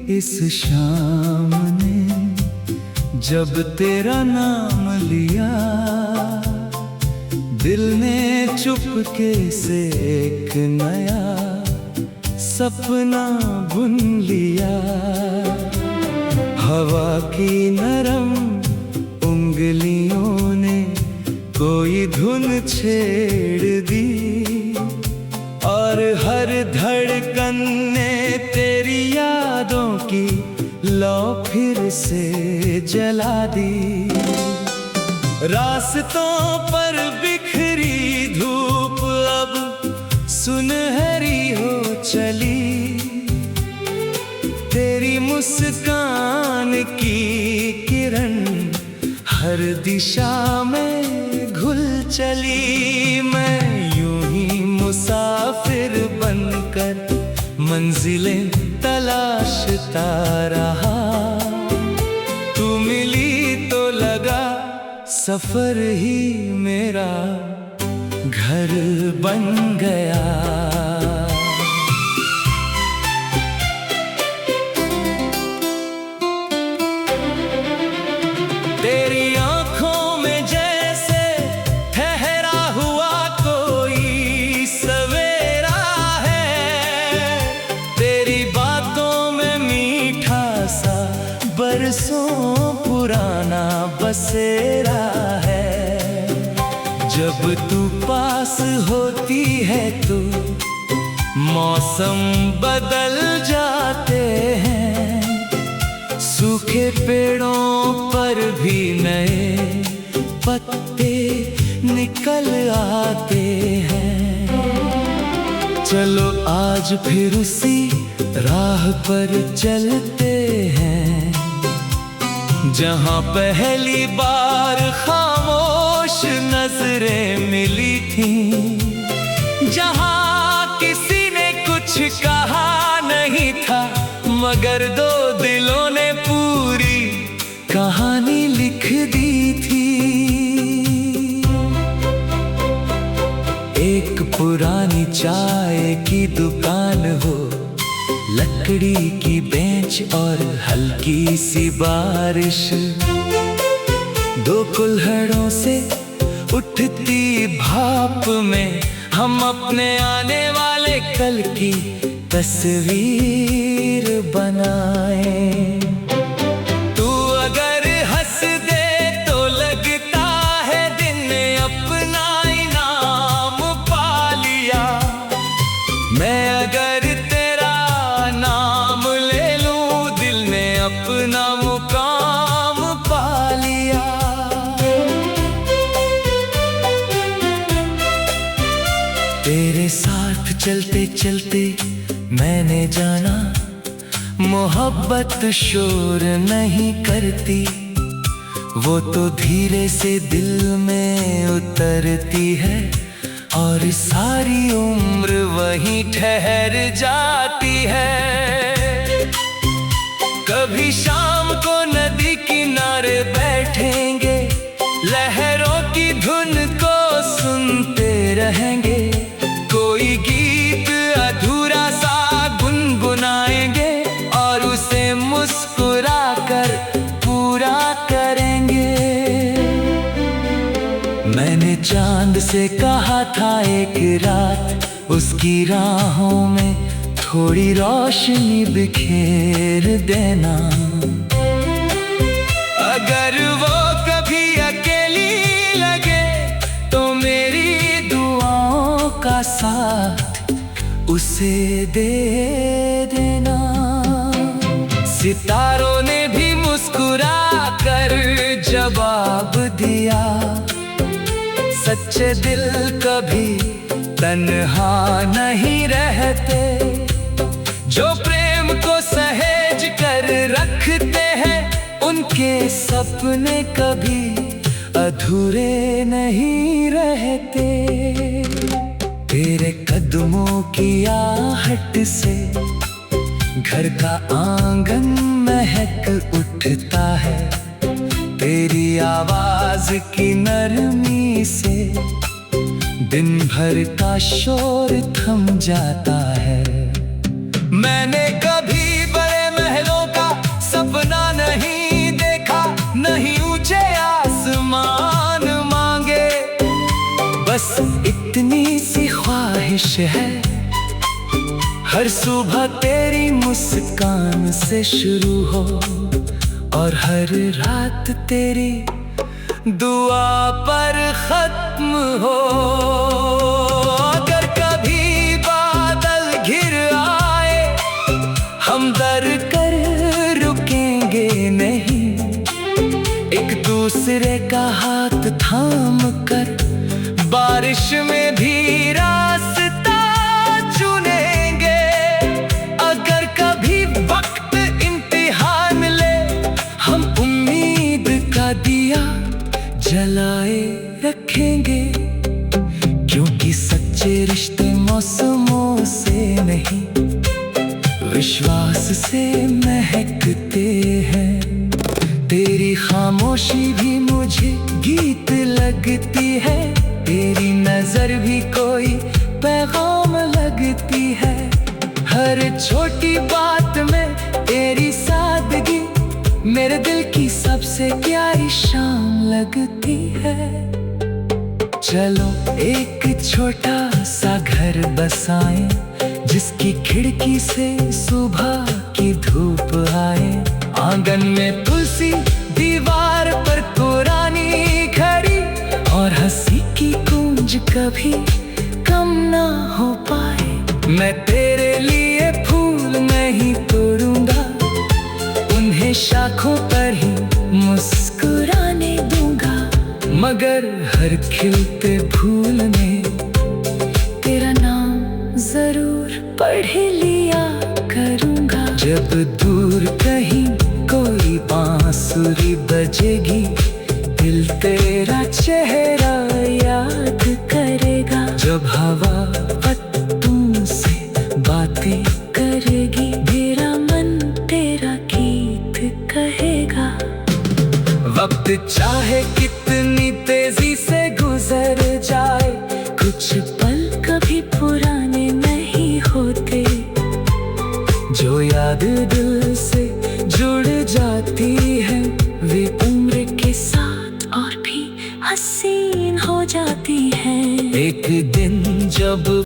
इस शाम ने जब तेरा नाम लिया, दिल ने चुपके से एक नया सपना बुन लिया। हवा की नरम उंगलियों ने कोई धुन छेड़ दी, और हर धड़कन ने तेरी यादों की लौ फिर से जला दी। रास्तों पर बिखरी धूप अब सुनहरी हो चली, तेरी मुस्कान की किरण हर दिशा में घुल चली। मैं यूं ही मुसाफिर बनकर मंजिलें तलाशता रहा, तू मिली तो लगा सफर ही मेरा घर बन गया। तेरी आंखों में जैसे ठहरा हुआ कोई सवेरा है, तेरी बातों में मीठा सा बरसों पुराना बसेरा है। जब तू पास होती है तो मौसम बदल जाते हैं, सूखे पेड़ों पर भी नए पत्ते निकल आते हैं। चलो आज फिर उसी राह पर चलते हैं, जहां पहली बार खामोश नजरें मिली थी, जहां किसी ने कुछ कहा नहीं था मगर दो दिलों ने पूरी कहानी लिख दी थी। एक पुरानी चाय की दुकान हो, लकड़ी की बेंच और हल्की सी बारिश, दो कुल्हड़ों से उठती भाप में हम अपने आने वाले कल की तस्वीर बनाए। तू अगर हंस दे तो लगता है दिन अपना इनाम पा लिया, मैं अगर तेरा नाम ले लूं दिल ने अपना मुकाम पा लिया। तेरे साथ चलते चलते मैंने जाना मोहब्बत शोर नहीं करती, वो तो धीरे से दिल में उतरती है और सारी उम्र वहीं ठहर जाती है। कभी शाम को नदी किनारे बैठेंगे, लहरों की धुन को सुनते रहेंगे, कोई गीत अधूरा सा गुनगुनाएंगे और उसे मुस्कुरा कर पूरा करेंगे। मैंने चांद से कहा था एक रात उसकी राहों में थोड़ी रोशनी बिखेर देना, अगर वो कभी अकेली लगे तो मेरी दुआओं का साथ उसे दे देना। सितारों ने भी मुस्कुरा कर जवाब दिया, सच्चे दिल कभी तन्हा नहीं रहते, जो प्रेम को सहेज कर रखते हैं उनके सपने कभी अधूरे नहीं रहते। तेरे कदमों की आहट से घर का आंगन महक उठता है, तेरी आवाज की नरमी से दिन भर का शोर थम जाता है। मैंने कभी बड़े महलों ख्वाहिश है हर सुबह तेरी मुस्कान से शुरू हो और हर रात तेरी दुआ पर खत्म हो। अगर कभी बादल घिर आए हम डर कर रुकेंगे नहीं, एक दूसरे का हाथ थाम कर बारिश में भी रास्ता चुनेंगे। अगर कभी वक्त इम्तिहान ले हम उम्मीद का दिया जलाए रखेंगे, क्योंकि सच्चे रिश्ते मौसमों से नहीं विश्वास से महकते हैं। तेरी खामोशी भी मुझे गीत लगती है, तेरी नजर भी कोई पैगाम लगती है। हर छोटी बात में तेरी सादगी मेरे दिल की सबसे प्यारी शाम लगती है। चलो एक छोटा सा घर बसाएं जिसकी खिड़की से सुबह की धूप आए। आंगन में तुलसी, दीवार पर पुरानी घड़ी और हंसी की गूंज कभी कम ना हो पाए। मैं तेरे लिए फूल नहीं तोड़ूंगा, उन्हें शाखों पर ही मुस्कुराने दूंगा, मगर हर खिलते फूल में तेरा नाम जरूर पढ़ लिया करूंगा। जब दूर कहीं कोई बांसुरी बजेगी दिल तेरा चेहरा याद करेगा। जब हवा पत्तों से बातें करेगी मेरा मन तेरा गीत कहेगा। वक्त चाहे कितनी तेजी से गुजर जाए, कुछ पल कभी पुराने नहीं होते। जो याद दिल से जुड़ जाती है वे उम्र के साथ और भी हसीन हो जाती है। एक दिन जब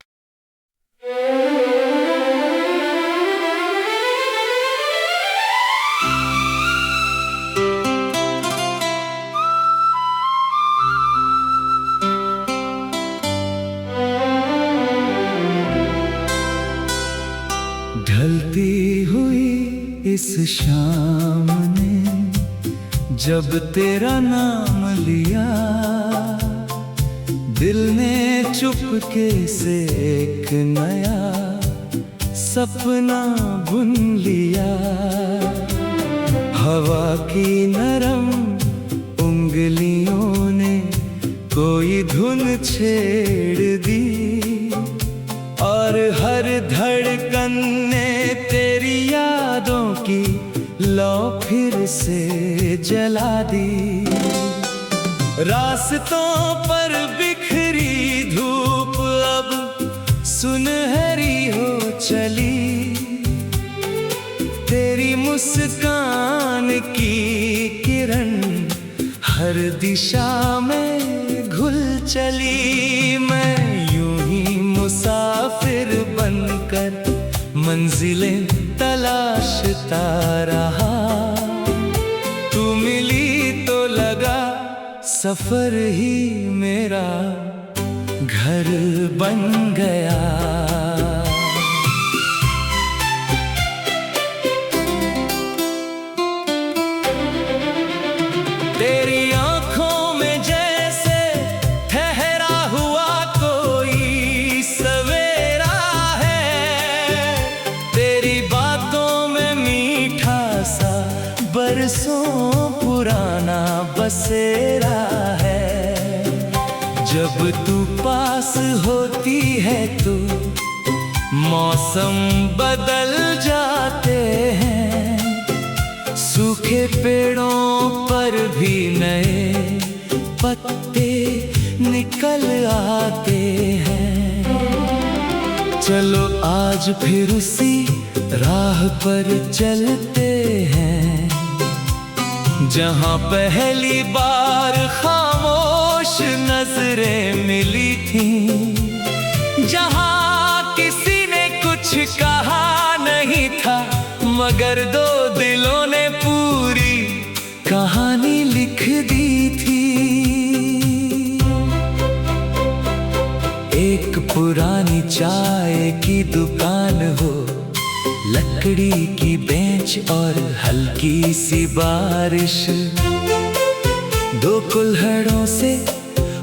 ढलती हुई इस शाम ने जब तेरा नाम लिया, दिल ने चुपके से एक नया सपना बुन लिया। हवा की नरम उंगलियों ने कोई धुन छेड़ दी और हर धड़कन ने तेरी यादों की लौ फिर से जला दी। रास्तों पर बिखरी धूप अब सुनहरी हो चली, तेरी मुस्कान की किरण हर दिशा में घुल चली। मैं यूं ही मुसाफिर बनकर मंजिलें तलाशता रहा, तू मिली तो लगा सफर ही मेरा घर बन गया। तेरी आंखों में जैसे ठहरा हुआ कोई सवेरा है, तेरी बातों में मीठा सा बरसों पुराना बसेरा है। जब तू पास होती है तो मौसम बदल जाते हैं, सूखे पेड़ों पर भी नए पत्ते निकल आते हैं। चलो आज फिर उसी राह पर चलते हैं जहाँ पहली बार खामोश नजरें मिली थीं। जहां किसी ने कुछ कहा नहीं था, मगर दो दिलों ने पूरी कहानी लिख दी थी। एक पुरानी चाय की दुकान हो, लकड़ी की बेंच और हल्की सी बारिश, दो कुल्हड़ों से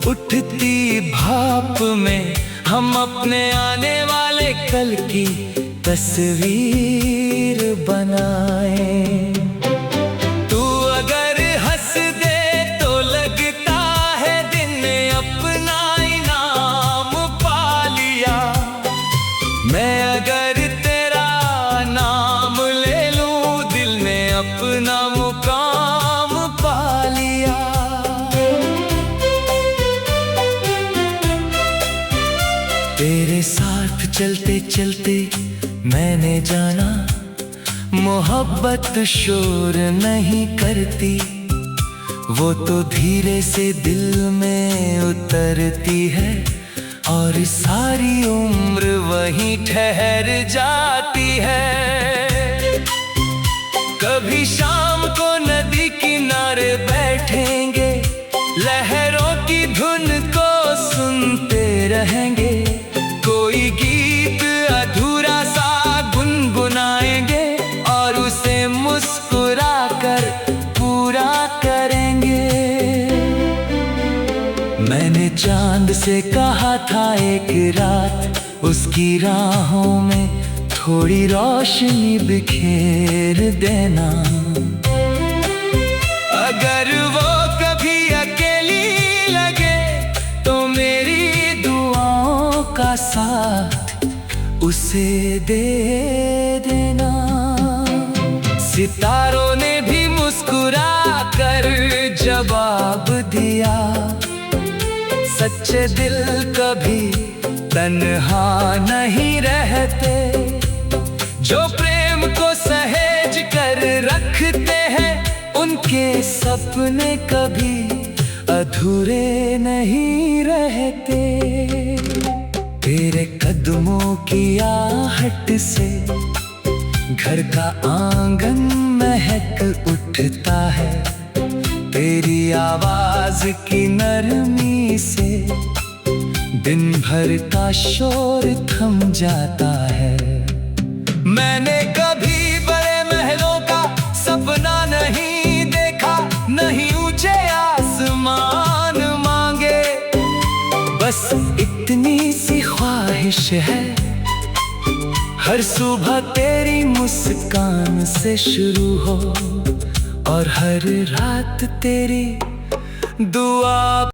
उठती भाप में हम अपने आने वाले कल की तस्वीर बनाए। तू अगर हंस दे तो लगता है दिन अपना इनाम पा लिया, मैं अगर तेरा नाम ले लूं दिल में अपना मुकाम पा लिया। तेरे साथ चलते चलते मैंने जाना, मोहब्बत शोर नहीं करती, वो तो धीरे से दिल में उतरती है और सारी उम्र वहीं ठहर जाती है। कभी शाम को नदी किनारे बैठेंगे, लहरों की धुन को सुनते रहेंगे, कोई गीत अधूरा सा गुनगुनाएंगे और उसे मुस्कुरा कर पूरा करेंगे। मैंने चांद से कहा था एक रात, उसकी राहों में थोड़ी रोशनी बिखेर देना। अगर वो कभी अकेली लगे तो मेरी दुआओं का साथ उसे दे देना। सितारों ने भी मुस्कुरा कर जवाब दिया, सच्चे दिल कभी तन्हा नहीं रहते, जो प्रेम को सहेज कर रखते हैं उनके सपने कभी अधूरे नहीं रहते। तेरे कदमों की आहट से घर का आंगन महक उठता है, तेरी आवाज की नरमी से दिन भर का शोर थम जाता है। मैंने कभी बड़े महलों का सपना नहीं देखा, नहीं ऊंचे आसमान मांगे, बस इतनी सी ख्वाहिश है, हर सुबह तेरी मुस्कान से शुरू हो और हर रात तेरी दुआ